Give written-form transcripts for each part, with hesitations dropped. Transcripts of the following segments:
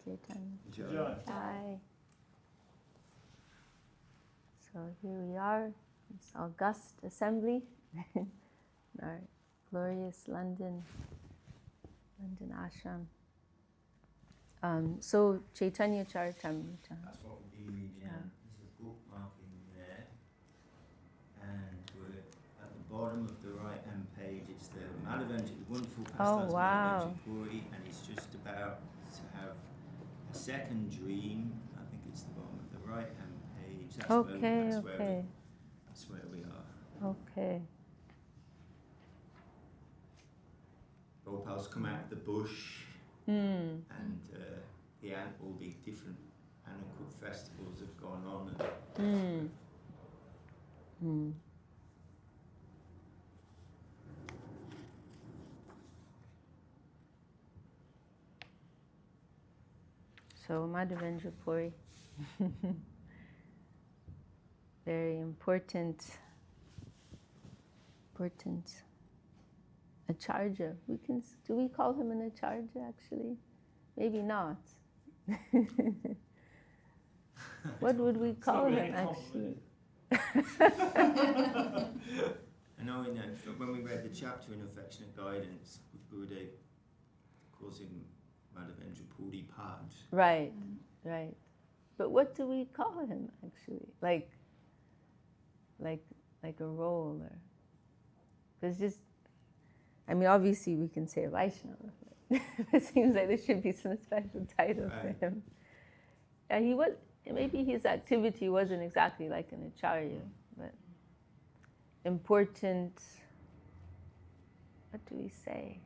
Chaitanya. Jai. Jai. So here we are, this august assembly in our glorious London ashram. So Caitanya-caritāmṛta. That's what we'll be reading. Yeah. There's a bookmarking there. And we're at the bottom of the right-hand page. It's the Mādhavendra, the wonderful pastimes wow. Mādhavendra Purī, and he's just about to have a second dream. I think it's the bottom of the right-hand page. That's where we are. Okay. Gopal's come out of the bush, Mm. and all the different Annakut festivals have gone on. Mm. Mm. So Madhavendra Purī, very important acharya. Do we call him an acharya actually? Maybe not. What would we call him actually? I know when we read the chapter in Affectionate Guidance, Gurudev calls him Madhavendra Purī Pad. Right, right. But what do we call him actually? Like a role, or because obviously we can say Vaishnava. It seems like there should be some special title for him. Yeah, maybe his activity wasn't exactly like an acharya, but important. What do we say?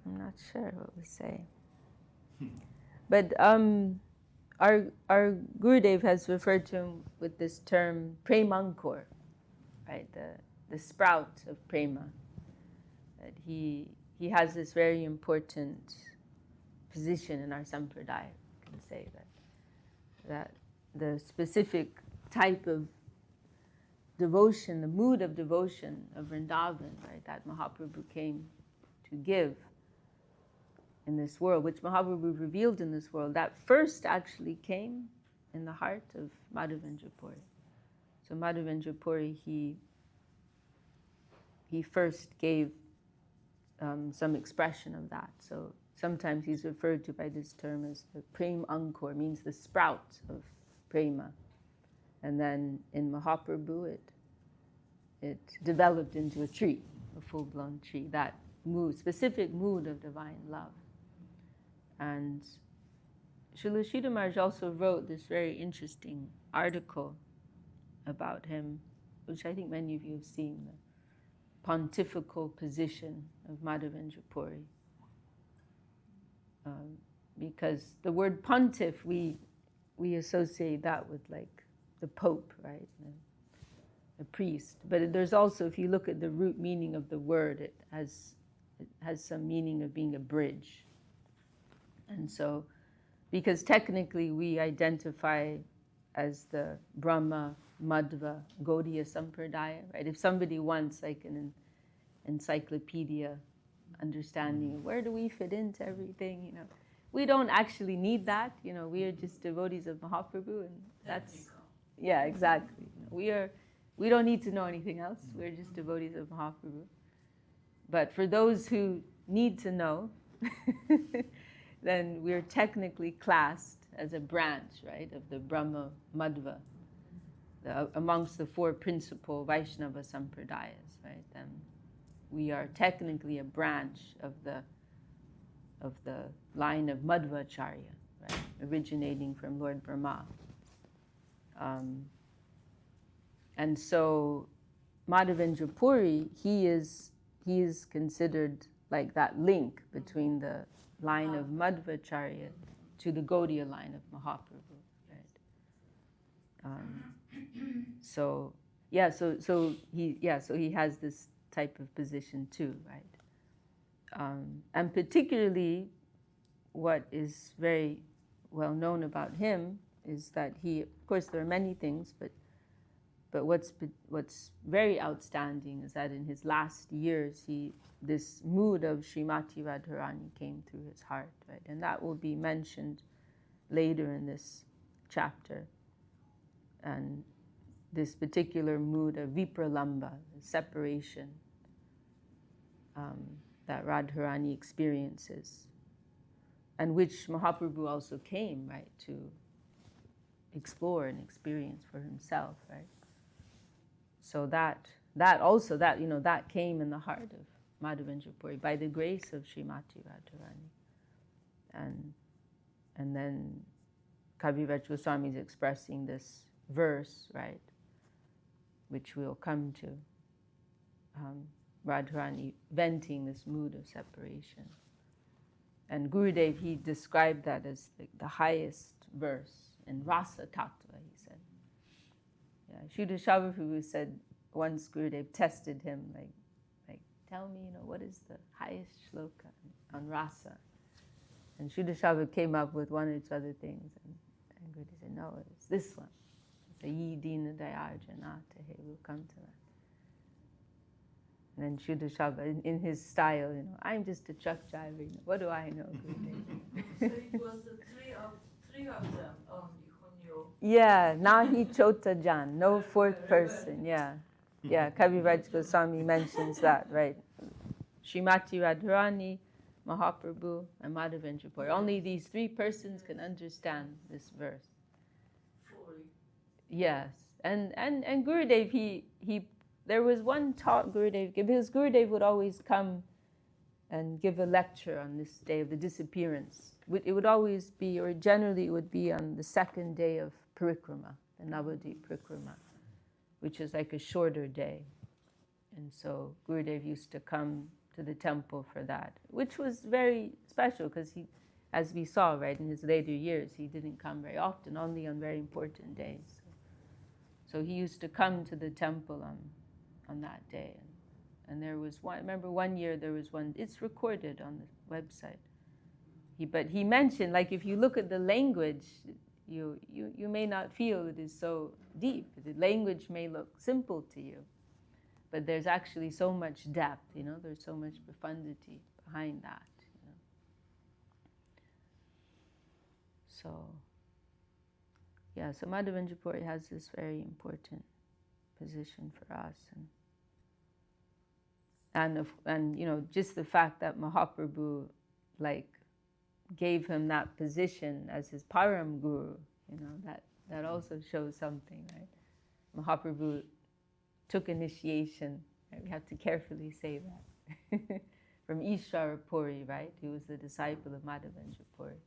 I'm not sure what we say. But our Gurudev has referred to him with this term Premankur, right? The sprout of prema. That he has this very important position in our sampradaya. You can say that the specific type of devotion, the mood of devotion of Vrindavan, right? That Mahaprabhu came to give in this world, which Mahaprabhu revealed in this world, that first actually came in the heart of Madhavendra Purī. So Madhavendra Purī, he first gave some expression of that. So sometimes he's referred to by this term as the Prem Ankur, means the sprout of prema. And then in Mahaprabhu, it developed into a tree, a full-blown tree, that specific mood of divine love. And Srila Sridhar Maharaj also wrote this very interesting article about him, which I think many of you have seen, the pontifical position of Madhavendra Purī. Because the word pontiff, we associate that with like the Pope, right? The priest. But there's also, if you look at the root meaning of the word, it has some meaning of being a bridge. And so, because technically we identify as the Brahma, Madhva, Gaudiya Sampradaya, right? If somebody wants like an encyclopedia understanding of where do we fit into everything, we don't actually need that. We are just devotees of Mahaprabhu, and that's, yeah, exactly. We don't need to know anything else. We're just devotees of Mahaprabhu. But for those who need to know, then we're technically classed as a branch, right, of the Brahma Madhva, amongst the four principal Vaishnava Sampradayas, right? Then we are technically a branch of the line of Madhvacharya, right, originating from Lord Brahma. And so Madhavendra Purī, he is considered like that link between the line of Madhvacharya to the Gaudiya line of Mahaprabhu, right? So he has this type of position too, right? And particularly, what is very well known about him is that of course there are many things, but But what's very outstanding is that in his last years, this mood of Srimati Radharani came through his heart, right? And that will be mentioned later in this chapter. And this particular mood of vipralamba, separation, that Radharani experiences, and which Mahaprabhu also came, right, to explore and experience for himself, right? So that came in the heart of Madhavendra Puri by the grace of Srimati Radharani. And then Kavirāja Gosvāmī is expressing this verse, right, which we'll come to, Radharani venting this mood of separation. And Gurudev, he described that as the highest verse in Rasa Tattva, he said. Yeah, Shuddha Prabhu said once Gurudev tested him, like, tell me, what is the highest shloka on Rasa? And Shuddha Prabhu came up with one or two other things, and Gurudev said, no, it's this one. It's a Yi Dina Dayajanata. Hey, we'll come to that. And then Shuddha Prabhu, in his style, I'm just a truck driver. What do I know, Gurudev? So it was the three of them only who knew. Yeah, Nahi Chota Jan, no fourth person. Yeah, Kavirāja Gosvāmī mentions that, right? Srimati Radharani, Mahaprabhu, and Madhavendra Puri. Only these three persons can understand this verse. Fully. Yes, and Gurudev, he there was one talk Gurudev gave, because Gurudev would always come and give a lecture on this day of the disappearance. It would always be, or generally it would be on the second day of Parikrama, the Navadvip Parikrama, which is like a shorter day. And so Gurudev used to come to the temple for that, which was very special because he, as we saw, right, in his later years, he didn't come very often, only on very important days. So he used to come to the temple on that day. And there was one, I remember one year there was one, it's recorded on the website. But he mentioned, like, if you look at the language, you may not feel it is so deep. The language may look simple to you, but there's actually so much depth, there's so much profundity behind that. So, yeah, so Madhavendra Puri has this very important position for us. And just the fact that Mahaprabhu, gave him that position as his Param Guru, that also shows something, right? Mahaprabhu took initiation, right? We have to carefully say that, from Ishvara Puri, right? He was the disciple of Madhavendra Puri.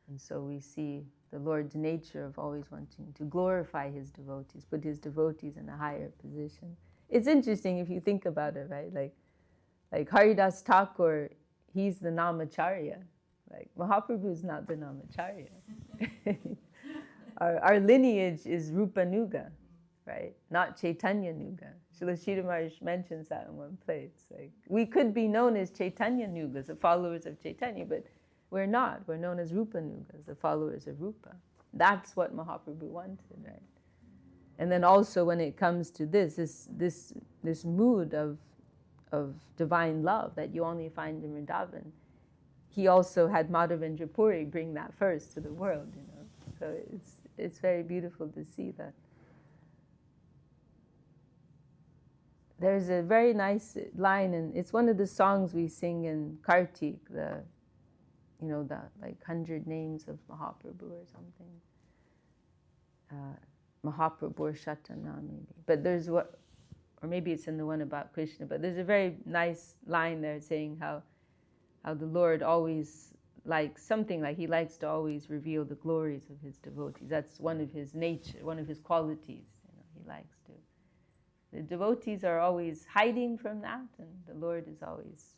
And so we see the Lord's nature of always wanting to glorify his devotees, put his devotees in a higher position. It's interesting if you think about it, right? Like Haridas Thakur, he's the Namacharya. Like Mahaprabhu is not the Namacharya. Our lineage is Rupa Nuga, right? Not Chaitanya Nuga. Srila Sridhar Maharaj mentions that in one place. Like, we could be known as Chaitanya Nugas, the followers of Chaitanya, but we're not. We're known as Rupa Nugas, the followers of Rupa. That's what Mahaprabhu wanted, right? And then also when it comes to this mood of divine love that you only find in Vrindavan, he also had Madhavendra Puri bring that first to the world, So it's very beautiful to see that. There's a very nice line, and it's one of the songs we sing in Kartik, the 100 names of Mahaprabhu or something. Mahaprabhu Shatana, maybe. But there's or maybe it's in the one about Krishna, but there's a very nice line there saying how the Lord always he likes to always reveal the glories of his devotees. That's one of his nature, one of his qualities, he likes to. The devotees are always hiding from that, and the Lord is always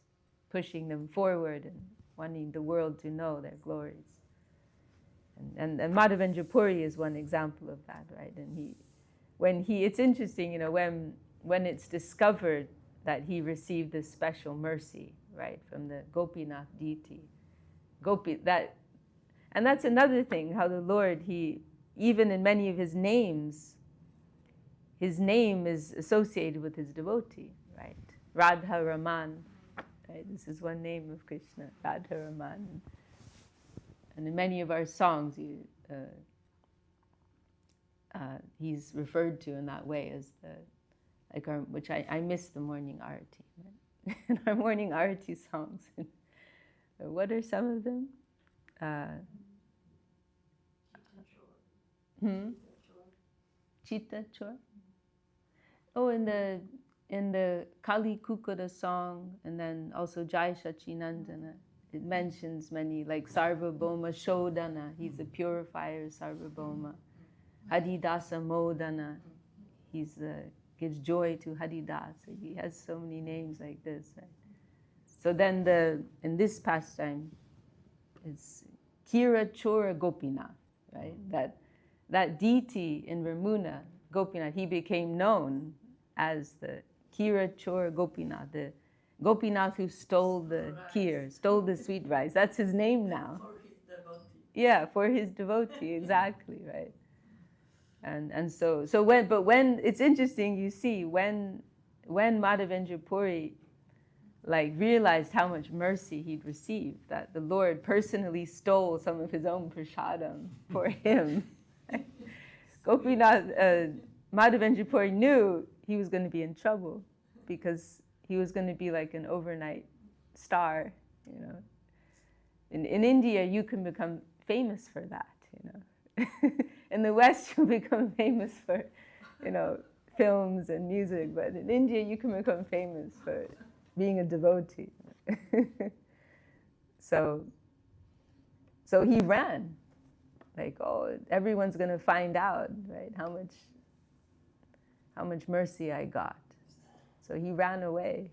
pushing them forward and wanting the world to know their glories. And Madhavendra Puri is one example of that, right? And it's interesting, when it's discovered that he received this special mercy, right, from the Gopinath deity. And that's another thing, how the Lord, he, even in many of his names, his name is associated with his devotee, right? Radha Raman, right? This is one name of Krishna, Radha Raman. And in many of our songs, he's referred to in that way as the, like our, which I miss the morning arati, right? In our morning arati songs. What are some of them? Chitta Chor. Oh, in the Kali Kukura song, and then also Jai Shachinandana, it mentions many, like Sarvabhauma Shodana, he's a purifier, Sarvabhauma. Hadidasa Modana, he's gives joy to Hadidasa. He has so many names like this, right? So then in this pastime, it's Kira Chora Gopinath, right? That deity in Ramuna, Gopinath, he became known as the Kira Chora Gopinath, the Gopinath who stole the kheer, stole the sweet rice. That's his name now. For his devotee. Yeah, for his devotee, exactly, right? And so when it's interesting, you see when Madhavendra Puri like realized how much mercy he'd received, that the Lord personally stole some of his own prasadam for him. Gopinath, Madhavendra Puri knew he was going to be in trouble because he was going to be like an overnight star, you know. In India, you can become famous for that, you know. In the West, you become famous for, you know, films and music, but in India, you can become famous for being a devotee. So he ran, like, oh, everyone's going to find out, right? How much mercy I got. So he ran away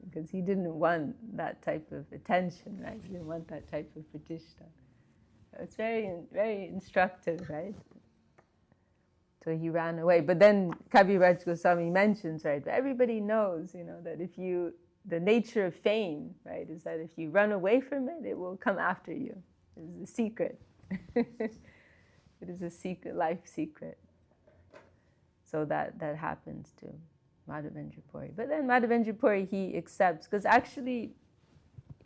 because he didn't want that type of attention, right? He didn't want that type of pratishta. It's very, very instructive, right? So he ran away. But then Kavirāja Gosvāmī mentions, right, everybody knows, you know, that the nature of fame, right, is that if you run away from it, it will come after you. It is a secret. It is a secret, life secret. So that happens to Madhavendra Puri. But then Madhavendra Puri, he accepts, because actually,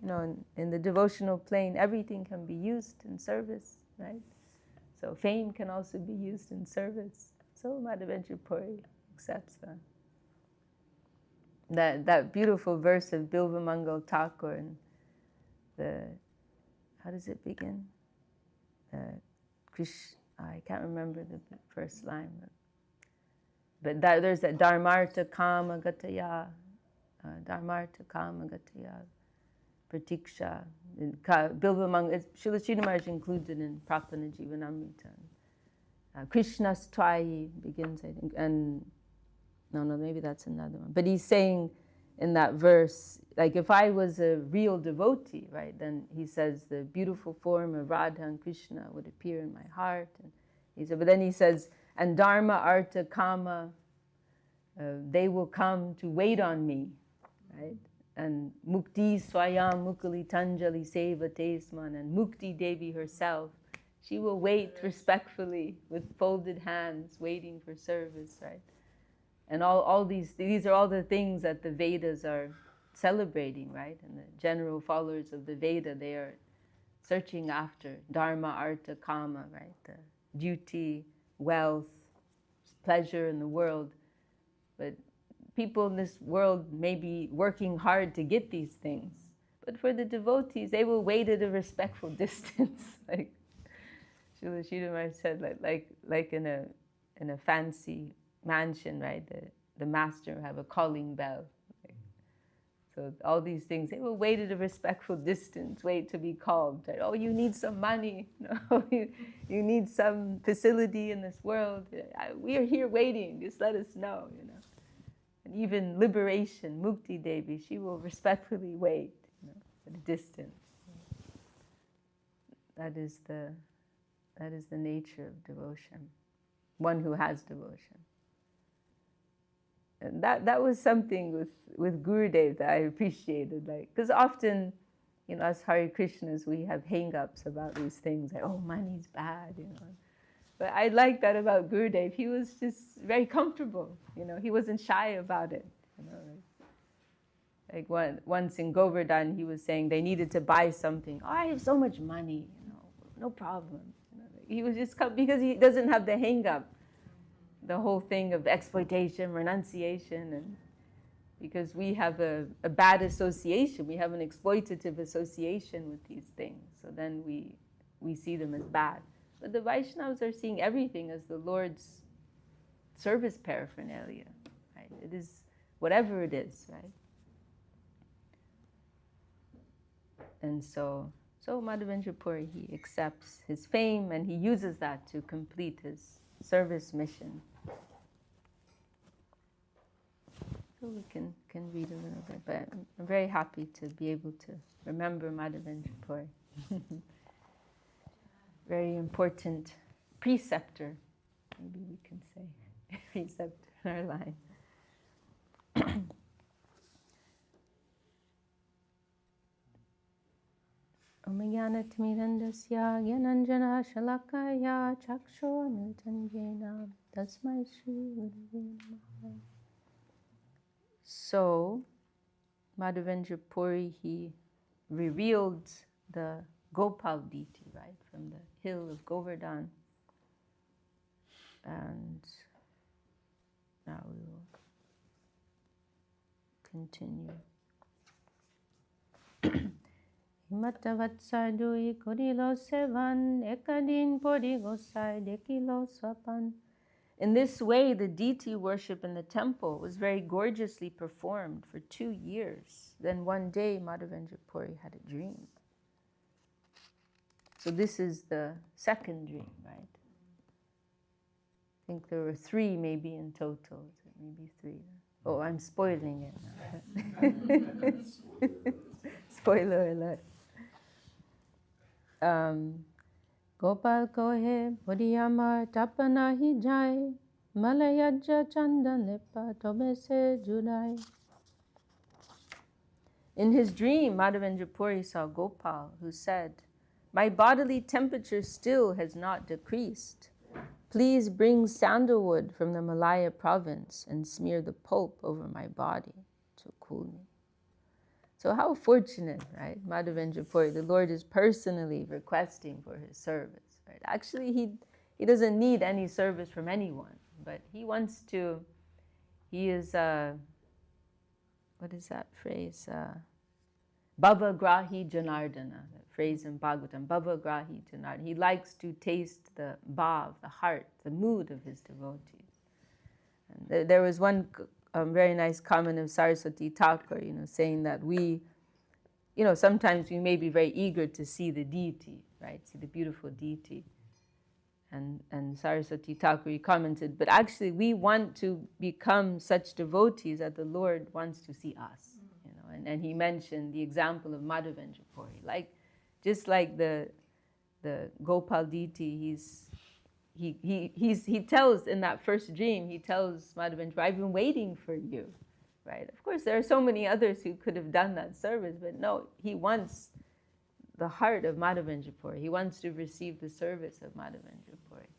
you know, in the devotional plane, everything can be used in service, right? So fame can also be used in service. So Madhavendra Puri accepts that beautiful verse of Bilvamangal Thakur, and how does it begin? I can't remember the first line, but there's that Dharmartha Kama Gataya, Dharmartha Kama Gataya, Pratiksha. Bilvamangal, Srila Sridhar Maharaj included in Prapana Jivanamrita. Kṛṣṇas Tvayi begins, I think, and no, maybe that's another one. But he's saying in that verse, like if I was a real devotee, right, then he says the beautiful form of Radha and Krishna would appear in my heart. And he said, but then he says, and Dharma, Artha, Kama, they will come to wait on me, right? And Mukti Swayam Mukali Tanjali Seva Tesman, and Mukti Devi herself, she will wait respectfully with folded hands, waiting for service, right? And all these are all the things that the Vedas are celebrating, right? And the general followers of the Veda, they are searching after Dharma, Artha, Kama, right? The duty, wealth, pleasure in the world. But people in this world may be working hard to get these things. But for the devotees, they will wait at a respectful distance. Like Srila Sridhar Maharaj said, like in a fancy mansion, right? The master will have a calling bell. Right? So all these things, they will wait at a respectful distance, wait to be called. Right? Oh, you need some money. No, you need some facility in this world. We are here waiting. Just let us know, you know. And even liberation, Mukti Devi, she will respectfully wait, you know, at a distance. That is the nature of devotion. One who has devotion. And that was something with Gurudev that I appreciated, like, because often, you know, as Hare Krishnas, we have hang-ups about these things, like, oh, money's bad, you know. But I like that about Gurudev. He was just very comfortable, he wasn't shy about it. Like once in Govardhan, he was saying they needed to buy something. Oh, I have so much money, no problem. He was just because he doesn't have the hang-up, the whole thing of exploitation, renunciation, and because we have a bad association, we have an exploitative association with these things. So then we see them as bad. But the Vaishnavas are seeing everything as the Lord's service paraphernalia, right? It is whatever it is, right? And so Madhavendra Puri, he accepts his fame and he uses that to complete his service mission. So we can read a little bit, but I'm very happy to be able to remember Madhavendra Puri. Very important preceptor, maybe we can say, preceptor in our line. Om Jnana-timirandasya Jnananjana Shalakaya Chaksho Miltanjena Tasmai Shri Gurave Namaha. So, Madhavendra Puri, he revealed the Gopal deity, right, from the hill of Govardhan. And now we will continue. Himatavatsardui Korilo Sevan Ekadin Pori Gosai Dekilo Swapan. In this way, the deity worship in the temple was very gorgeously performed for 2 years. Then one day, Madhavendra Puri had a dream. So this is the second dream, right? I think there were 3 maybe in total. Maybe 3. Oh, I'm spoiling it now. Spoiler alert. Gopal kohe bodhiyamar tapana hi jai malayajja chandan lepa tobese judai. In his dream, Madhavendra Puri saw Gopal, who said, "My bodily temperature still has not decreased. Please bring sandalwood from the Malaya province and smear the pulp over my body to cool me." So how fortunate, right? Madhavendra Puri, the Lord is personally requesting for his service, right? Actually, he doesn't need any service from anyone, but he wants to, he is, what is that phrase? Bhava Grahi Janardana, that phrase in Bhagavatam, Bhava Grahi Janardana. He likes to taste the bhav, the heart, the mood of his devotees. And there was one very nice comment of Saraswati Thakur, saying that we, sometimes we may be very eager to see the deity, right? See the beautiful deity. And Saraswati Thakur commented, but actually we want to become such devotees that the Lord wants to see us. And he mentioned the example of Madhavendra Puri, just like the Gopal deity. He tells in that first dream, he tells Madhavendra, "I've been waiting for you," right? Of course, there are so many others who could have done that service, but no, he wants the heart of Madhavendra Puri. He wants to receive the service of Madhavendra Puri.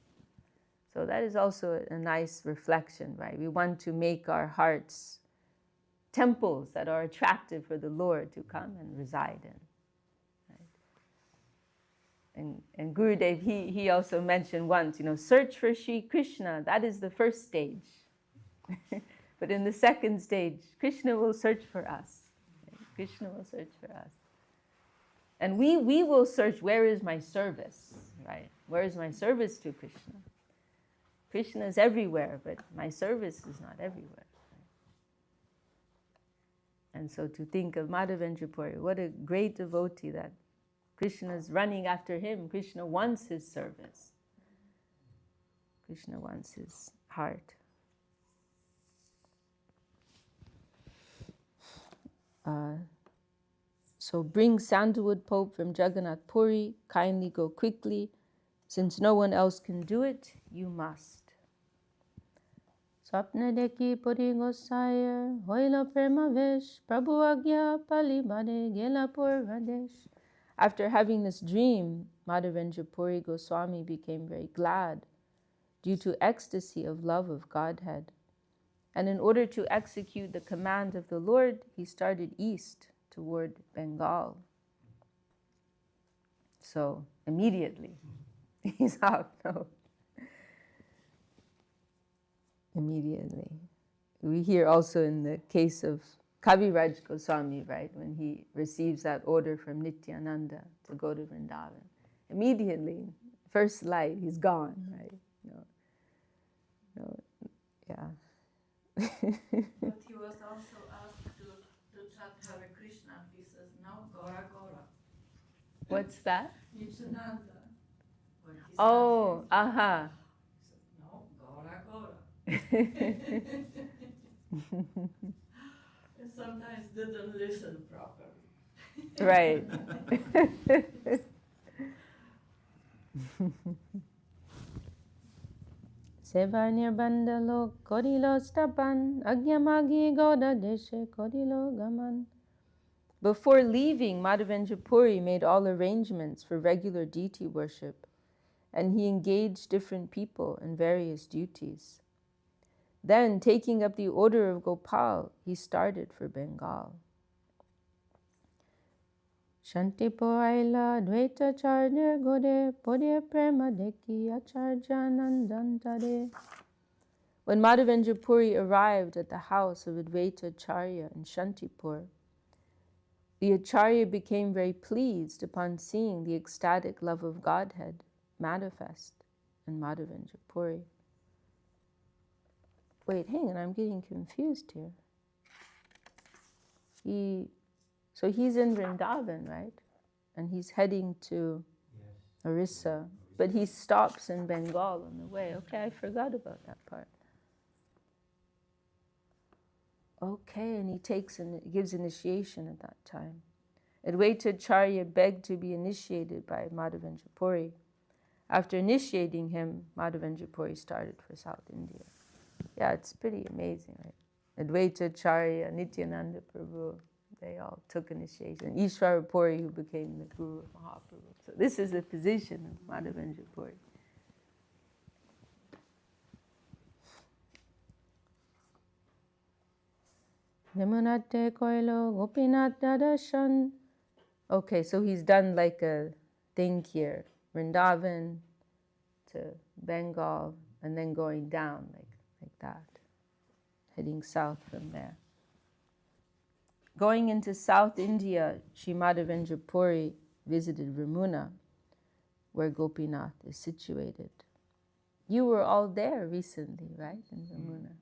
So that is also a nice reflection, right? We want to make our hearts temples that are attractive for the Lord to come and reside in. And Gurudev, he also mentioned once, search for Sri Krishna, that is the first stage. But in the second stage, Krishna will search for us. Krishna will search for us. And we will search, where is my service, right? Where is my service to Krishna? Krishna is everywhere, but my service is not everywhere. And so to think of Madhavendra Puri, what a great devotee that Krishna is running after him. Krishna wants his service. Krishna wants his heart. So bring sandalwood pulp from Jagannath Puri, kindly go quickly. Since no one else can do it, you must. Swapna deki Puri Gosaya, hoila premavesh, Prabhu agya pali bade gela purvadesh. After having this dream, Madhavendra Puri Goswami became very glad due to ecstasy of love of Godhead. And in order to execute the command of the Lord, he started east toward Bengal. So immediately, he's off. No. Immediately. We hear also in the case of Kavirāja Gosvāmī, right, when he receives that order from Nityananda to go to Vrindavan. Immediately, first light, he's gone, right? No, yeah. But he was also asked to chant Hare Krishna. He says, no, Gora Gora. What's that? Nityananda. When he Oh, sang him, aha. he said, no, Gora Gora. And sometimes didn't listen properly. Right. Seva nirbandalo kodilo stapan agyamagi goda deshe kodilo gaman. Before leaving, Madhavendra Puri made all arrangements for regular deity worship, and he engaged different people in various duties. Then, taking up the order of Gopal, he started for Bengal. Shantipo aila dvaita charya gode podya prema deki acharjanandantade. When Madhavendra Puri arrived at the house of Advaita Acharya in Shantipur, the Acharya became very pleased upon seeing the ecstatic love of Godhead manifest in Madhavendra Puri. Wait, hang on, I'm getting confused here. So he's in Vrindavan, right? And he's heading to Orissa, but he stops in Bengal on the way. Okay, I forgot about that part. Okay, and he gives initiation at that time. Advaita Acharya begged to be initiated by Madhavendra Puri. After initiating him, Madhavendra Puri started for South India. Yeah, it's pretty amazing, right? Advaita Acharya, Nityananda Prabhu, they all took initiation. Ishvara Puri, who became the Guru of Mahaprabhu. So this is the position of Madhavendra Puri. Yamunate Koilo Gopinath Dadashan. Okay, so he's done like a thing here. Vrindavan to Bengal, and then going down like that. Heading south from there. Going into South India, Sri Madhavendra Puri visited Ramuna, where Gopinath is situated. You were all there recently, right, in Ramuna?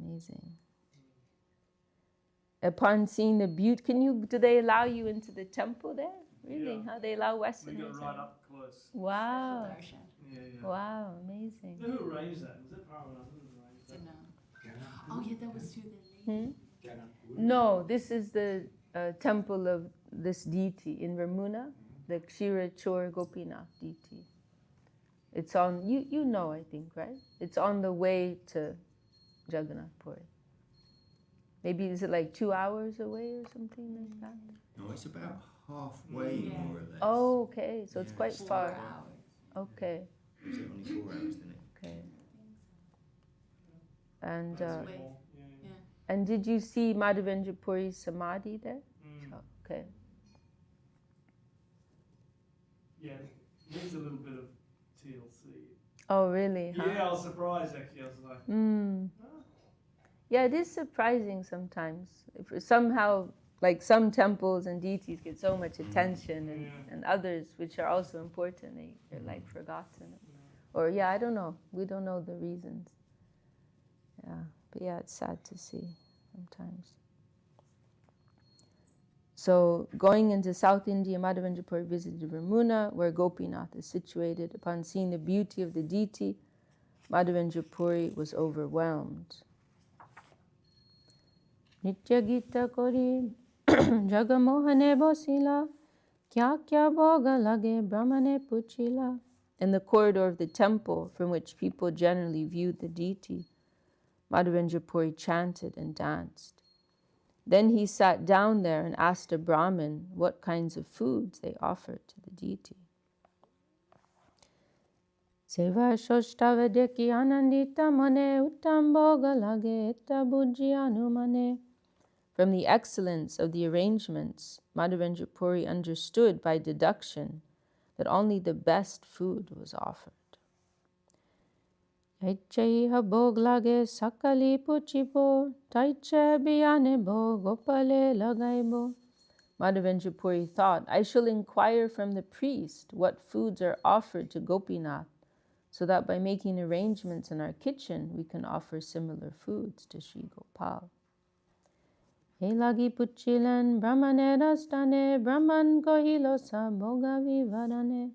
Amazing. Upon seeing the beauty, do they allow you into the temple there? Really? Yeah. How they allow Westerners? We got right up close. Wow. Yeah. Wow, amazing. Who arranged that? Was it Paramount who arranged that? Oh yeah, that was through the lady. No, this is the temple of this deity in Ramuna, the Kshira Chor Gopinath deity. It's on, you know, I think, right? It's on the way to Jagannath Puri. Maybe is it like 2 hours away or something like that? No, it's about halfway, more or less. Oh, okay, so it's quite it's far. 4 hours. Okay, Was it only 4 hours, didn't it? okay. And That's Wait. small, Yeah. and did you see Madhavendra Puri's samadhi there? Oh, okay. Yeah, there's a little bit of TLC. Oh, really? Huh? Yeah, I was surprised actually. I was like, Yeah, it is surprising sometimes. If somehow, like some temples and deities get so much attention, and others, which are also important, they're like forgotten. Or yeah, I don't know. We don't know the reasons. Yeah, but yeah, it's sad to see sometimes. So going into South India, Madhavendra Puri visited Ramuna, where Gopinath is situated. Upon seeing the beauty of the deity, Madhavendra Puri was overwhelmed. Nitya Gita Kori Jagamohane Bosila Kya Kya Bhoga Lage Brahmane Puchila. In the corridor of the temple, from which people generally viewed the deity, Madhavendra Puri chanted and danced. Then he sat down there and asked a Brahmin what kinds of foods they offered to the deity. Seva shoshtavedeki anandita mane uttam bhoga lage etta bujji anumane. From the excellence of the arrangements, Madhavendra Puri understood by deduction that only the best food was offered. Yaichaiha bhog lage sakali puchibo, taiche biyane bo gopale lagaibo. Madhavendra Puri thought, I shall inquire from the priest what foods are offered to Gopinath, so that by making arrangements in our kitchen, we can offer similar foods to Sri Gopal. Elagi puchilan brahmane rastane brahman kohilosa bhoga vivadane.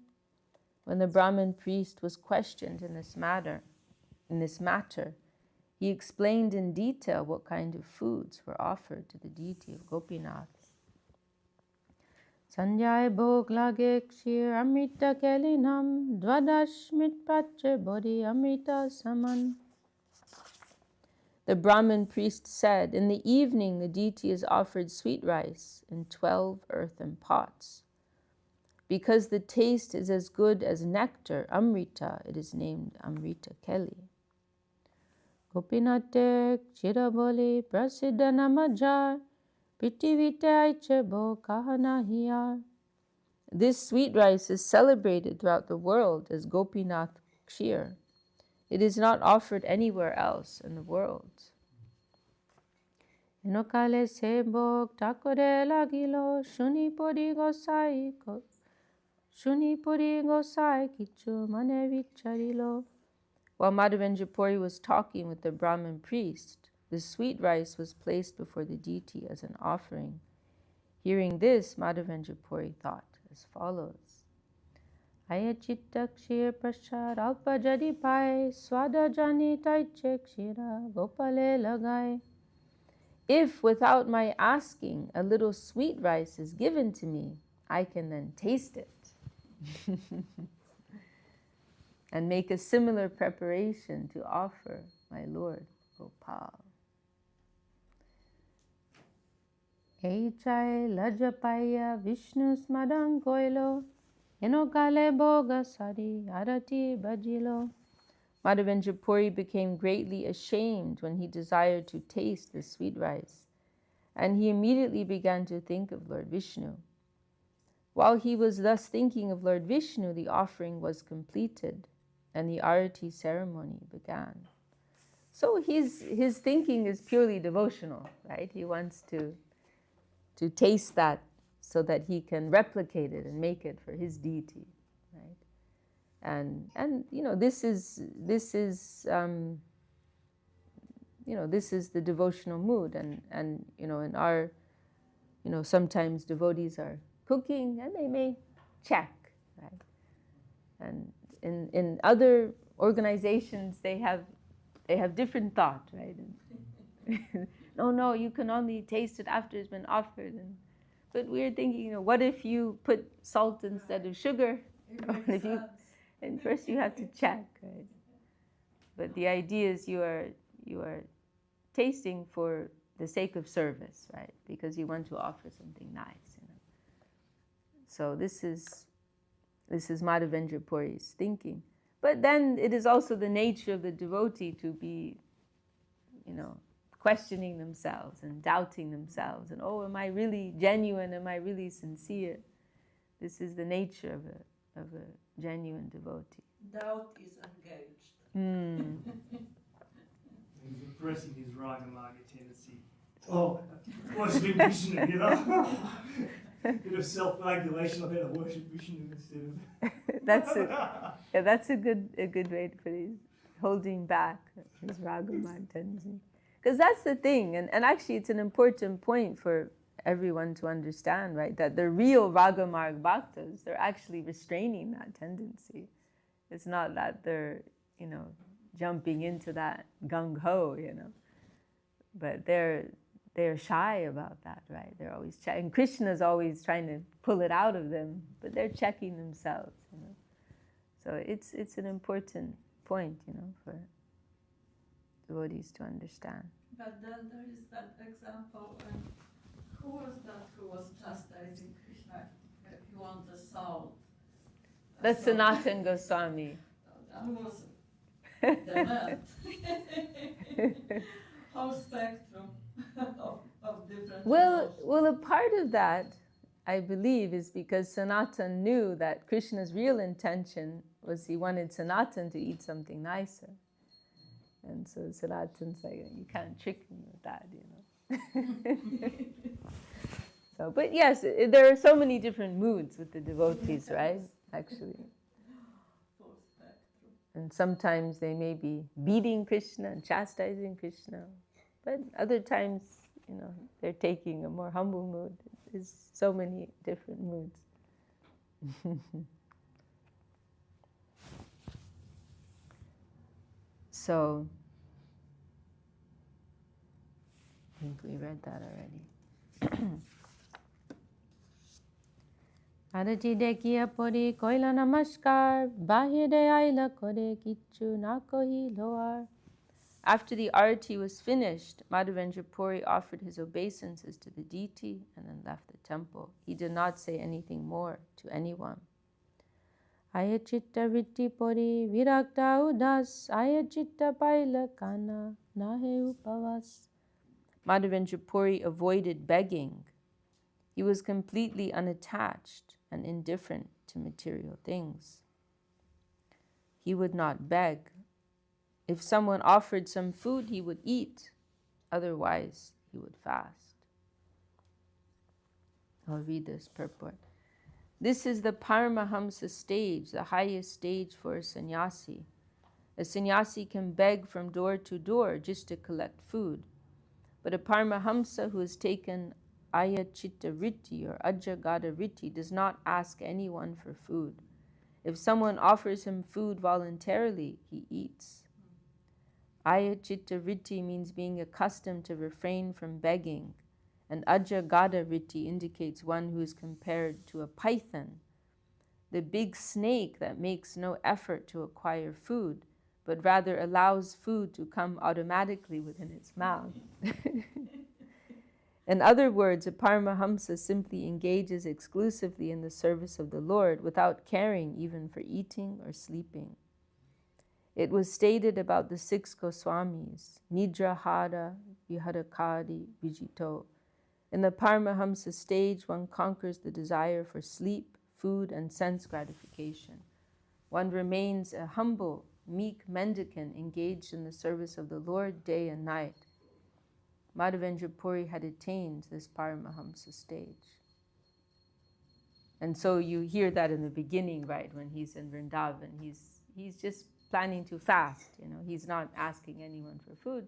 When the Brahmin priest was questioned in this matter, he explained in detail what kind of foods were offered to the deity of Gopinath. Sanjay bhog lage kshir amrita kelinam dvadash mitpache bodhi amrita saman. The Brahmin priest said, in the evening the deity is offered sweet rice in 12 earthen pots. Because the taste is as good as nectar, amrita, it is named Amrita Keli. Gopinate kshiraboli prasiddha namajar pitivite aichebo kahana hiyar. This sweet rice is celebrated throughout the world as Gopinath Kshir. It is not offered anywhere else in the world. Inokale sebok takore lagilo shuni puri gosai kichu mane vicharilo. While Madhavendra Puri was talking with the Brahmin priest, the sweet rice was placed before the deity as an offering. Hearing this, Madhavendra Puri thought as follows. Ayachitta kshir prashad alpa jadi pai swada jani taiche kshira gopale lagai. If without my asking a little sweet rice is given to me, I can then taste it and make a similar preparation to offer my Lord Gopal. Eichai lajapaya Vishnu smadang koilo enokale boga sari arati bajilo. Madhavendra Puri became greatly ashamed when he desired to taste the sweet rice, and he immediately began to think of Lord Vishnu. While he was thus thinking of Lord Vishnu, the offering was completed and the arati ceremony began. So his thinking is purely devotional, right? He wants to taste that so that he can replicate it and make it for his deity, right? And you know, this is the devotional mood, and you know, in our, you know, sometimes devotees are cooking and they may check, right? And in other organizations they have different thought, right? No, you can only taste it after it's been offered. But we're thinking, you know, what if you put salt instead of sugar? And first you have to check, right? But the idea is you are tasting for the sake of service, right? Because you want to offer something nice, you know. So this is Madhavendra Puri's thinking. But then it is also the nature of the devotee to be, you know, questioning themselves and doubting themselves. And, oh, am I really genuine? Am I really sincere? This is the nature of a genuine devotee. Doubt is engaged. He's repressing his raga-marga tendency. Oh, worshiping Vishnu, you know? Bit of self-flagellation. I better worship Vishnu instead of. That's it. Yeah, that's a good way to put it. Holding back his raga-marga tendency, because that's the thing, and actually it's an important point for everyone to understand, right? That the real raga-marga bhaktas, they're actually restraining that tendency. It's not that they're, you know, jumping into that gung-ho, you know, but they're shy about that, right? They're always checking. Krishna's always trying to pull it out of them, but they're checking themselves, you know. So it's an important point, you know, for devotees to understand. But then there is that example, who was that who was chastising Krishna if he wanted salt? That's Sanatana Gosvāmī. That was the man. Whole spectrum of different Well, a part of that, I believe, is because Sanatan knew that Krishna's real intention was he wanted Sanatan to eat something nicer. And so Sanatan's like, you can't trick me with that, So, but yes, there are so many different moods with the devotees, right? Actually. Whole spectrum. And sometimes they may be beating Krishna and chastising Krishna. But other times, they're taking a more humble mood. There's so many different moods. So, I think we read that already. Arati dekiya pori koila namaskar, bahire aila kore kichu na kohi loar. After the arati was finished, Madhavendra Puri offered his obeisances to the deity and then left the temple. He did not say anything more to anyone. Ayachitta vitti pori virakta udas, ayachitta paila kana nahe upavas. Madhavendra Puri avoided begging. He was completely unattached and indifferent to material things. He would not beg. If someone offered some food, he would eat. Otherwise, he would fast. I'll read this purport. This is the Paramahamsa stage, the highest stage for a sannyasi. A sannyasi can beg from door to door just to collect food. But a Paramahamsa who has taken Ayachitta Vritti or Ajagata Vritti does not ask anyone for food. If someone offers him food voluntarily, he eats. Ayachitta Vritti means being accustomed to refrain from begging, and Ajagata Vritti indicates one who is compared to a python, the big snake that makes no effort to acquire food, but rather allows food to come automatically within its mouth. In other words, a Paramahamsa simply engages exclusively in the service of the Lord without caring even for eating or sleeping. It was stated about the 6 Gosvāmīs, Nidrahara, Viharakari, Vijito. In the Paramahamsa stage, one conquers the desire for sleep, food, and sense gratification. One remains a humble, meek mendicant engaged in the service of the Lord day and night. Madhavendra Puri had attained this Paramahamsa stage. And so you hear that in the beginning, right, when he's in Vrindavan. He's just planning to fast, He's not asking anyone for food.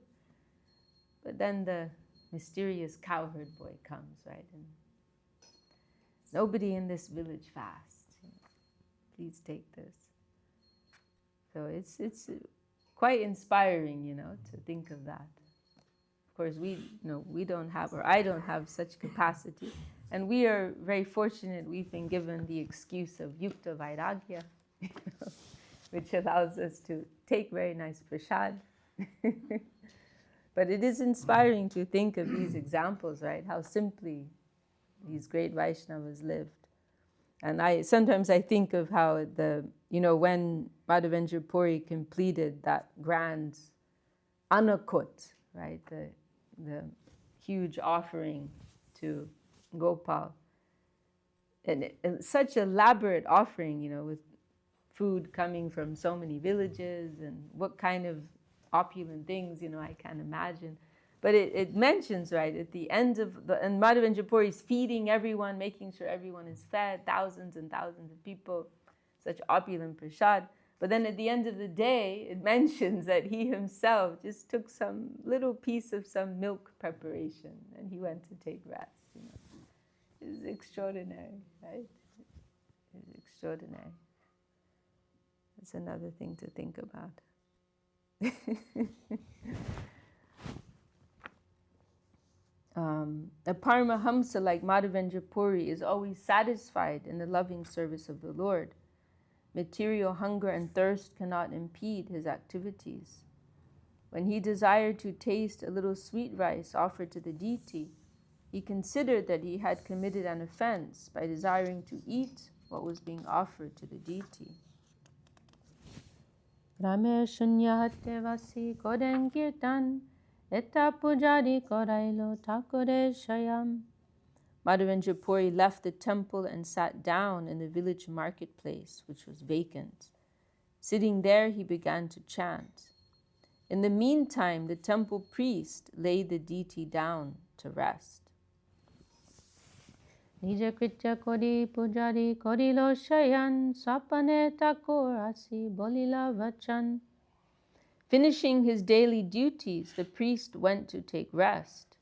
But then the mysterious cowherd boy comes, right, and nobody in this village fasts. Please take this. So it's quite inspiring, to think of that. Of course, we don't have, or I don't have such capacity. And we are very fortunate we've been given the excuse of yukta vairagya, which allows us to take very nice prasad. But it is inspiring to think of these examples, right? How simply these great Vaishnavas lived. And sometimes I think of how when Madhavendra Puri completed that grand anakut, right? The huge offering to Gopal. And such elaborate offering, with food coming from so many villages and what kind of opulent things, I can't imagine. But it mentions, right, at the end of and Madhavendra Puri is feeding everyone, making sure everyone is fed, thousands and thousands of people, such opulent prasad. But then at the end of the day, it mentions that he himself just took some little piece of some milk preparation and he went to take rest. It's extraordinary, right? It's extraordinary. That's another thing to think about. A Paramahamsa like Madhavendra Puri is always satisfied in the loving service of the Lord. Material hunger and thirst cannot impede his activities. When he desired to taste a little sweet rice offered to the deity, he considered that he had committed an offense by desiring to eat what was being offered to the deity. Rame Shunyahate Vasi Koden Kirtan Eta Pujari Korailo Takure Shayam. Madhavendra Puri left the temple and sat down in the village marketplace, which was vacant. Sitting there, he began to chant. In the meantime, the temple priest laid the deity down to rest. Nija kritya kori pujari korilo shayan sapane takur asi bolila vachan. Finishing his daily duties, the priest went to take rest.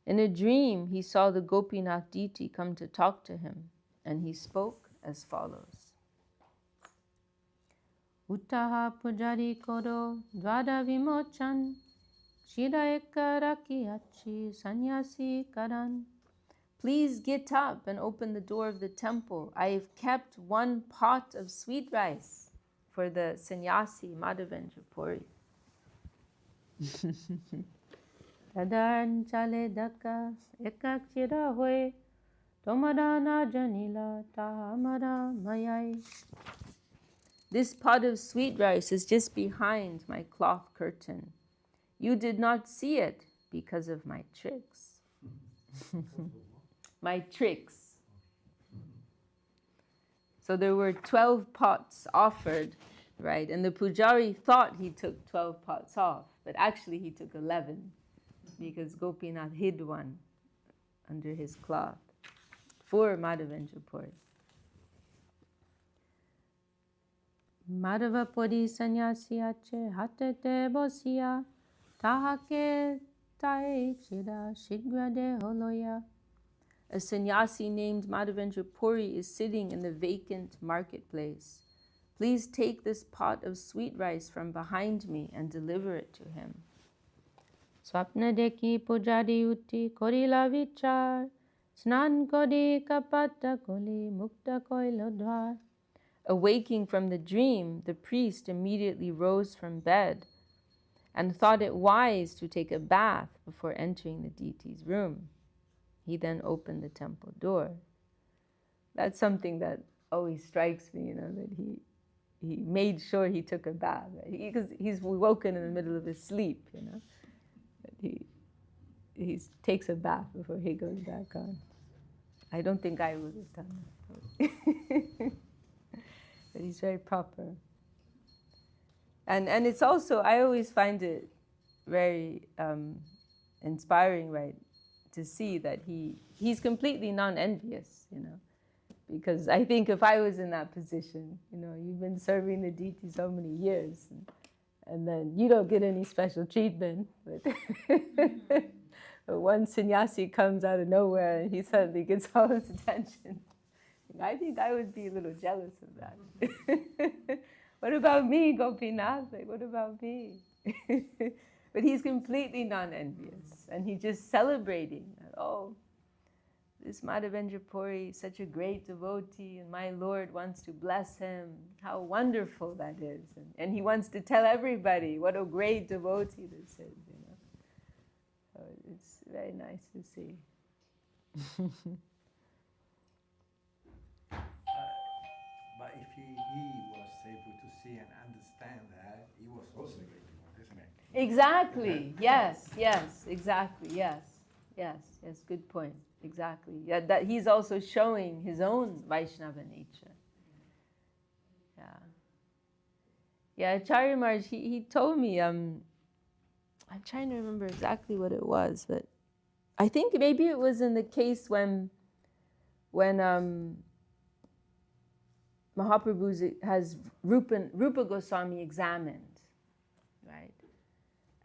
In a dream, he saw the Gopinath deity come to talk to him, and he spoke as follows. Uttaha pujari koro dvada vimochan shira ekaraki achi sannyasi karan. Please get up and open the door of the temple. I have kept one pot of sweet rice for the sannyasi Madhavendra Puri. Tadarn chale daka ekak chira hoy tomarana janila tahamara mayai. This pot of sweet rice is just behind my cloth curtain. You did not see it because of my tricks. My tricks. So there were 12 pots offered, right? And the pujari thought he took 12 pots off, but actually he took 11 because Gopinath hid one under his cloth for Madhavendra Puri. Madhava Puri sannyasi ache hatete bosiya tahake tae chira shigrade holoya. A sannyasi named Madhavendra Puri is sitting in the vacant marketplace. Please take this pot of sweet rice from behind me and deliver it to him. Swapna deki pujari uti korila vichar snan kodi kapata koli mukta koilo dwar. Awaking from the dream, the priest immediately rose from bed and thought it wise to take a bath before entering the deity's room. He then opened the temple door. That's something that always strikes me, that he made sure he took a bath, right? Because he's woken in the middle of his sleep, But he takes a bath before he goes back on. I don't think I would have done that. But he's very proper. And it's also, I always find it very inspiring, right? To see that he's completely non-envious, because I think if I was in that position, you've been serving the deity so many years, and then you don't get any special treatment, but one sannyasi comes out of nowhere and he suddenly gets all his attention. I think I would be a little jealous of that. What about me, Gopinath? What about me? But he's completely non-envious, and he's just celebrating that, this Madhavendra Puri is such a great devotee, and my Lord wants to bless him. How wonderful that is. And he wants to tell everybody what a great devotee this is, So it's very nice to see. But if he was able to see and understand that, he was also a great devotee, isn't it? Exactly. Yes, exactly. Yes, good point. Exactly. Yeah, that he's also showing his own Vaishnava nature. Yeah, Acharya Maharaj, he told me, I'm trying to remember exactly what it was, but I think maybe it was in the case when Mahaprabhu has Rupa Gosvāmī examined, right?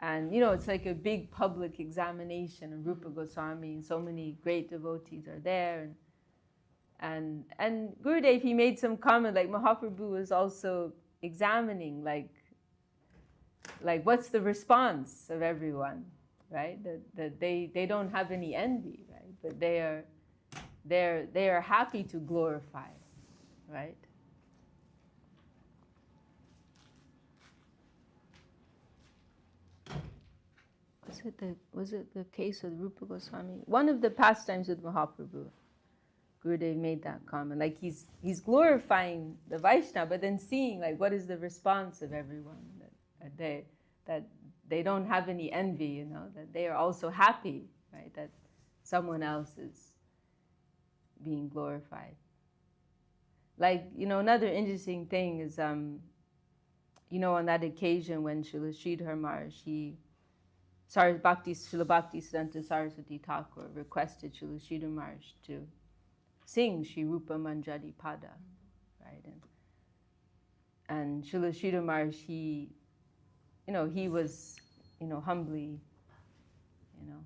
And, it's like a big public examination of Rupa Gosvāmī, and so many great devotees are there. And Gurudev, he made some comment, like Mahaprabhu was also examining, like what's the response of everyone, right? That they don't have any envy, right? But they are happy to glorify, right? Was it the case with Rupa Gosvāmī? One of the pastimes with Mahaprabhu. Gurudev made that comment. Like he's glorifying the Vaishnava, but then seeing like what is the response of everyone, that they don't have any envy, you know, that they are also happy, right? That someone else is being glorified. Like, you know, another interesting thing is, you know, on that occasion when Srila Sridhar Maharaj, Srila Bhakti Siddhanta Saraswati Thakur requested Srila Sridhar Maharaj to sing Shri Rupa Manjari Pada, right? And Srila Sridhar Maharaj, he was, you know, humbly, you know,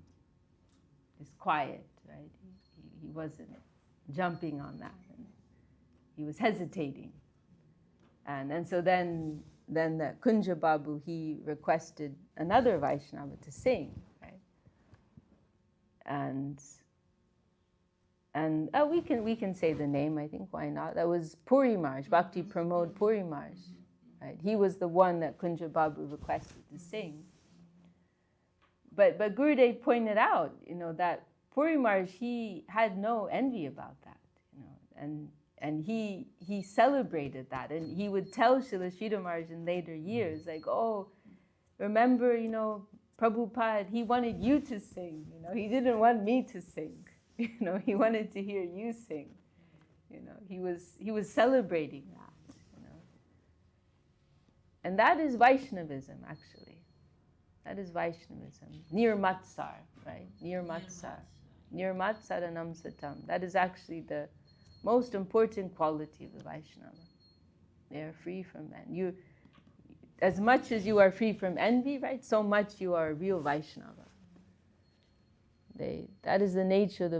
just quiet, right? He wasn't jumping on that. And he was hesitating. And so then the Kunja Babu, he requested another Vaishnava to sing, right? And we can say the name, I think, why not? That was Purī Maharaj, Bhakti Pramod Purī Maharaj, right? He was the one that Kunja Babu requested to sing. But Gurudev pointed out, you know, that Purī Maharaj, he had no envy about that, you know, and he celebrated that, and he would tell Srila Sridhar Maharaj in later years, like, oh, remember, you know, Prabhupada, he wanted you to sing, you know, he didn't want me to sing, you know, he wanted to hear you sing, you know, he was celebrating that, you know. And that is Vaishnavism, actually. That is Vaishnavism. Nirmatsar, right? Nirmatsar. Nirmatsaranam satam. That is actually the most important quality of the Vaishnava. They are free from envy. You, as much as you are free from envy, right, so much you are a real Vaishnava. That is the nature of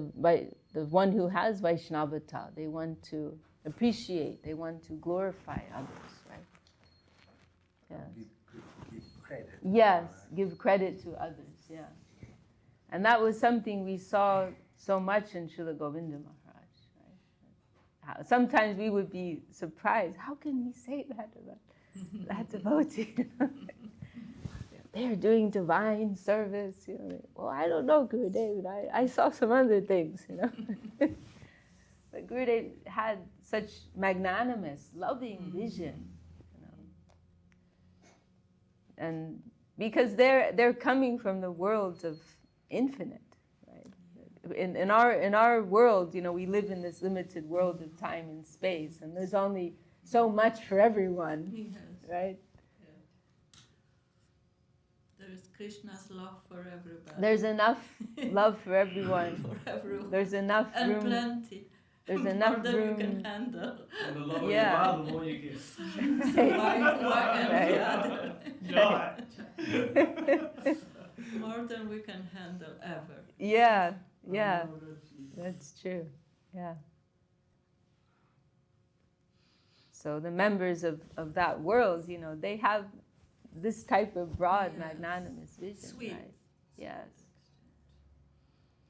the one who has Vaishnavata. They want to appreciate, they want to glorify others, right? Yes. Give credit. Yes, give credit to others, yeah. And that was something we saw so much in Srila Govinda Maharaj, right? Sometimes we would be surprised, how can he say that about that devotee? They are doing divine service, you know. Well, I don't know, Gurudev, I saw some other things, you know. But Gurudev had such magnanimous, loving vision, you know. And because they're coming from the world of infinite, right? In our world, you know, we live in this limited world of time and space, and there's only so much for everyone, Yes. right? There is Krishna's love for everybody. There's enough love for everyone. For everyone. There's enough And room. plenty. There's enough More than room. you can handle. And the lower Yeah. you are, the more you get. So why envy Right. other? More than we can handle ever. Yeah, yeah, that's true. Yeah. So the members of that world, you know, they have this type of broad, Yes. magnanimous vision, Sweet. right? Yes.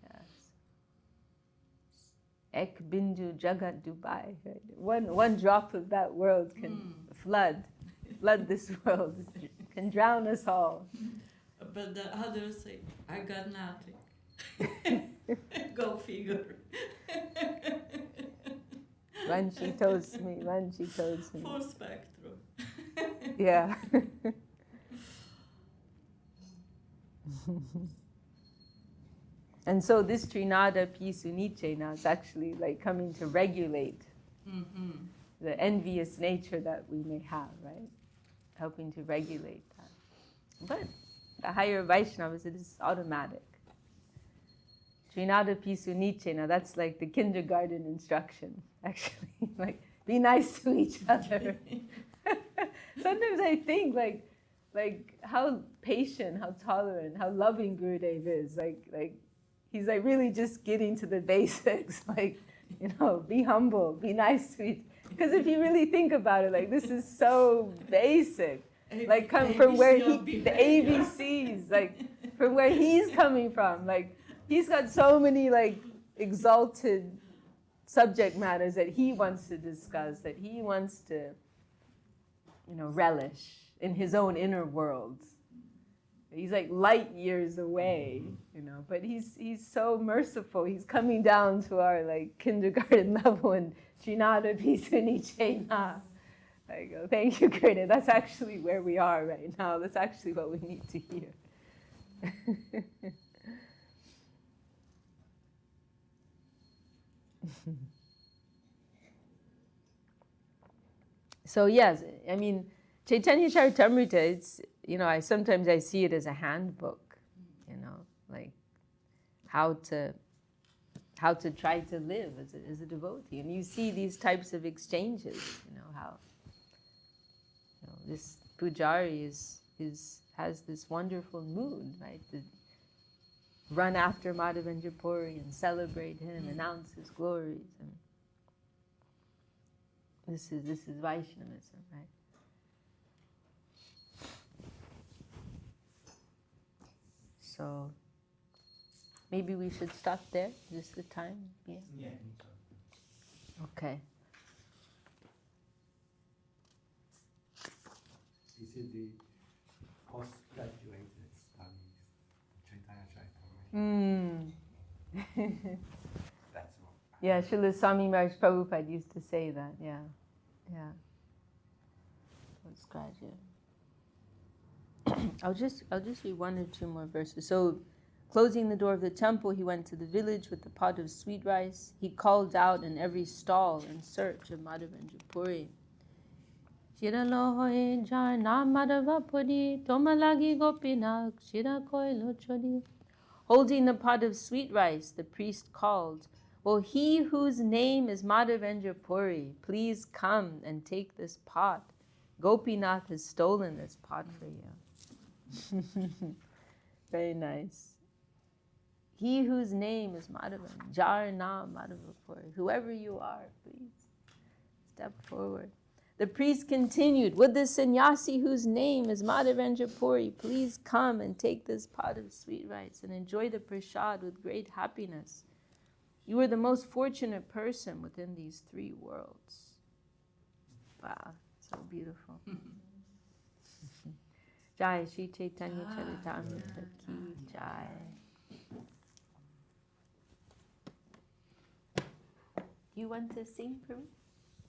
Yes. Ek bindu jagat Dubai. Right? One drop of that world can flood this world, can drown us all. But the others say, I got nothing. Go figure. When she told me. Full spectrum. Yeah. And so this Trinada Pisuniche now is actually like coming to regulate the envious nature that we may have, right? Helping to regulate that. But the higher Vaishnavas, it is automatic. Trinada Pisuniche, now that's like the kindergarten instruction, actually. Like, be nice to each other. Sometimes I think like how patient, how tolerant, how loving Gurudev is. Like he's like really just getting to the basics. Like, you know, be humble, be nice to each. Because if you really think about it, like this is so basic. Like come from where the ABCs, like from where he's coming from. Like he's got so many like exalted subject matters that he wants to discuss, that he wants to, you know, relish in his own inner world. He's like light years away, you know, but he's so merciful. He's coming down to our like kindergarten level and Srinada Pisuni Chena. I go, thank you, Krishna. That's actually where we are right now. That's actually what we need to hear. So yes, I mean, Caitanya-caritāmṛta, it's, you know, I sometimes see it as a handbook, you know, like how to try to live as a devotee. And you see these types of exchanges, you know, how, you know, this pujari has this wonderful mood, right? To run after Mādhavendra Purī and celebrate him, announce his glories. And this is Vaishnavism, right? So maybe we should stop there. Just the time? Yeah. Yeah. Okay. Is it the postgraduate studies, Caitanya-caritāmṛta? That's all. Yeah, Srila Swami Maharaj Prabhupada used to say that. Yeah. Postgraduate. I'll just read one or two more verses. So, closing the door of the temple, he went to the village with the pot of sweet rice. He called out in every stall in search of Mādhavendra Purī. Shiralohoe jar na Madhava Purī, tomalagi gopinak, shirakoi lochodi. Holding the pot of sweet rice, the priest called, "Well, he whose name is Mādhavendra Purī, please come and take this pot. Gopinath has stolen this pot for you." Very nice. He whose name is Madhava, jar na Madhava Purī. Whoever you are, please step forward. The priest continued, "Would the sannyasi whose name is Mādhavendra Purī please come and take this pot of sweet rice and enjoy the prasad with great happiness? You are the most fortunate person within these three worlds." Wow, so beautiful. Jai Shri Caitanya-caritāmṛta ki jai. You want to sing for me?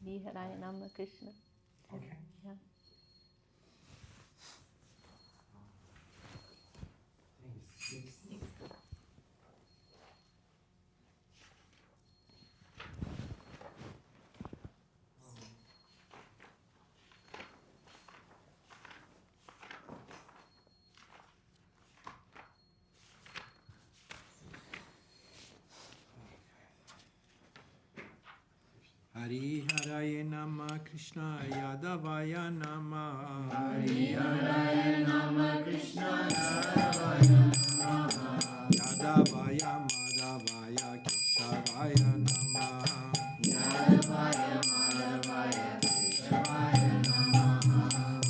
Viharaya Nama Krishna. Okay. Yeah. Hari Haraya Nama Krishna Yadavaya Nama. Hari Haraya Nama Krishna Yadavaya Nama. Yadavaya Madhavaya Keshavaya Nama. Yadavaya Madhavaya Keshavaya Nama.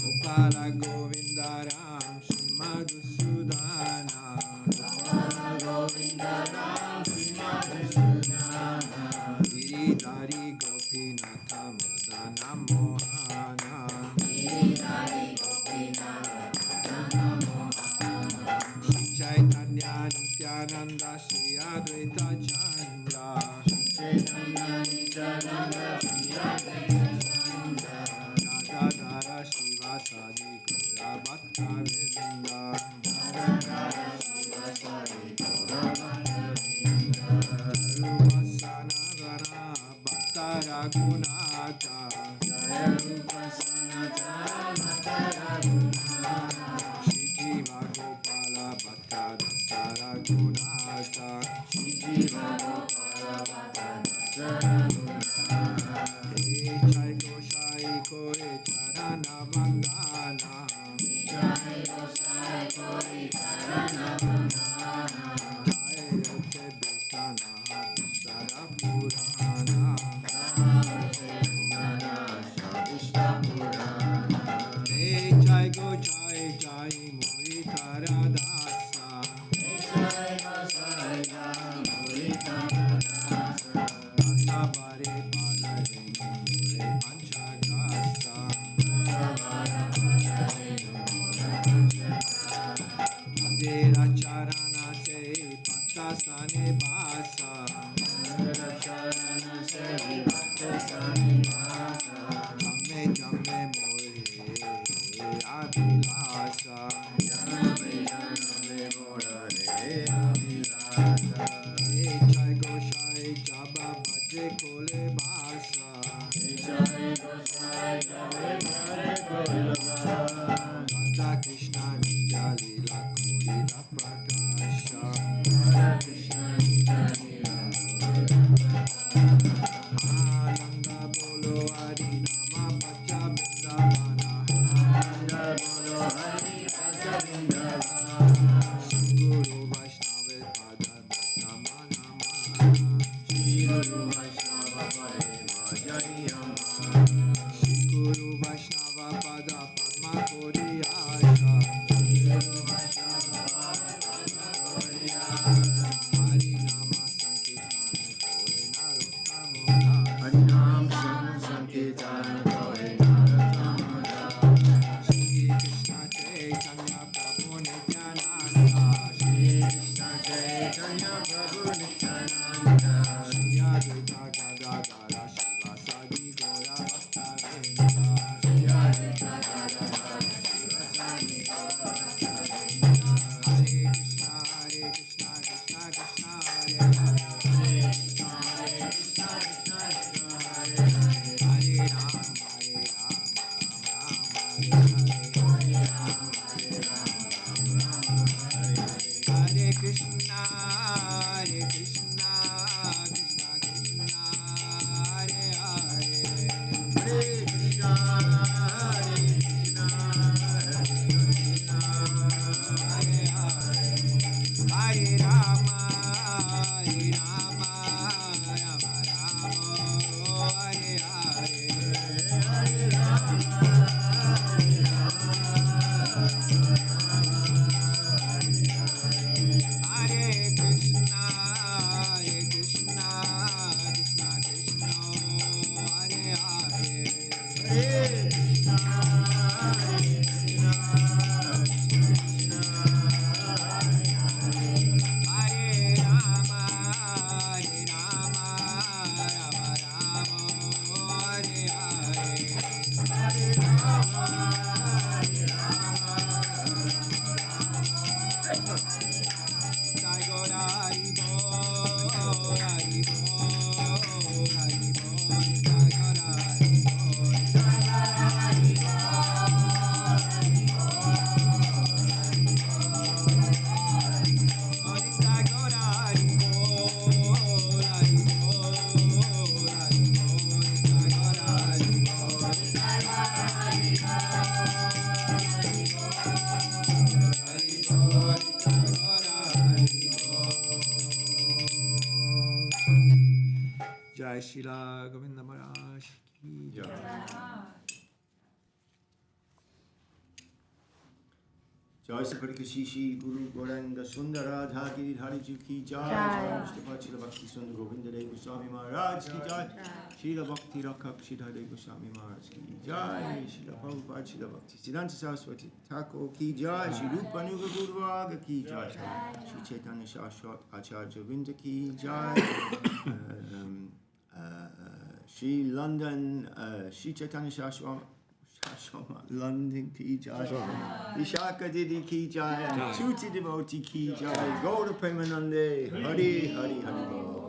Gopala Govindaram Srimadhusudana. Gopala Govindaram Srimadhusudana. Giridhari Gopinatha Madana Mohana. Giridhari Gopinatha Madana Mohana. Shri Caitanya Nityananda Shri Advaita Chandra. Shri Caitanya Nityananda Shri Advaita Chandra. Radhadara Shivasadi Gaura Bhaktavrinda. Radhadara Shivasadi Gaura Bhaktavrinda. Jarupasana Gana Bhaktaragunata. Jarupasana Bhaktaragunata. Shri Jiva Gopala Bhaktadasaragunata. Shri Jiva Gopala Bhaktadasaragunata. Jai Goshai Koi Charana Vandana. Jai Goshai Koi Charana Vandana. Jai Rate Bhutana Vishara Purana. Jai Go Jai Jai Muritaradasa. Jai Go Jai Jai Muritaradasa. Dasa Bare Padare Mure Panchagrasa. Dasa Bare Padare Mure Panchagrasa. Mandira charana se bhakta sane basa. Mandira charana se bhakta sane basa. Jamme jamme more abhilasa. Jamme jamme more abhilasa. Jai Goshai Jaba Bhaje Kole Basa. Jai Goshai Jaba Bhaje Kole Basa. Radha Krishna Madhya-līlā Korila Prakasha. Radha Krishna Madhya-līlā Korila Prakasha. Ananda Bolo Hari Nama Bhaja Vrindavana. Ananda Bolo Hari Bhaja Vrindavana. Guru Vaishnava Pada Nama Nama. Guru Vaishnava Pada Bhajai Amma. Guru Vaishnava Pada Padma Kavirāja. Guru Vaishnava Pada Padma Kavirāja. Hari Nama Sankirtana Kore Narottamo Das. Hari Nama Sankirtana Kore Narottamo Das. Shri Krishna Caitanya Prabhu Nityananda. Shri Krishna Caitanya Prabhu Nityananda. Shri Advaita Gadadhara Shivasadi Gaura Bhaktavrinda. Shri Advaita Gadadhara Shivasadi Gaura Bhaktavrinda. Hare Krishna Krishna Krishna Hare Hare. Hare Krishna Krishna Krishna Hare Hare. Hare Rama Hare Rama Rama Hare Hare. Hare Rama Hare Rama Rama Hare Hare. Hare Krishna Krishna Krishna Hare Hare. Hare Krishna Krishna Krishna Hare Hare. Hare Rama Rama Rama Hare Hare. Hare Rama Hare Krishna Krishna Krishna Krishna Hare Hare. Hare Krishna Krishna Krishna Hare Rama Rama Rama Hare Hare. Hare Rama Jai Gaura Hari Bo, Hari Bo, Hari Bo, Jai Gaura Hari Bo, Jai Gaura Hari Bo, Hari Bo, Hari Jai Gaura Hari Bo, Hari Bo, Hari Bo, Jai Gaura Hari Bo, Jai Gaura Hari Bo, Hari Bo, Jai Shila Govinda Maharaj ki Jai. Jai Saparikashishi Guru Gauranga Sundara Dhagiri Dhariju ki Jai. Jai Mustafa Chila Bhakti Sundar Govinda Dev Gosvāmī Maharaj ki Jai. Shila Bhakti Rakha Kshidha Dev Gosvāmī Maharaj ki Jai. Shila Prabhupada Shila Bhakti Siddhanta Saraswati Thakur ki Jai. Shri Rupanuga Guruvāga ki Jai. Shri Caitanya-caritāmṛta Vrinda ki Jai. Shri London Shri Caitanya-caritāmṛta London ki Jai. Vishakha Didi ki Jai. Tuti Devotee ki Jai. Gaura Premanande. Hari Hari Hari Bol.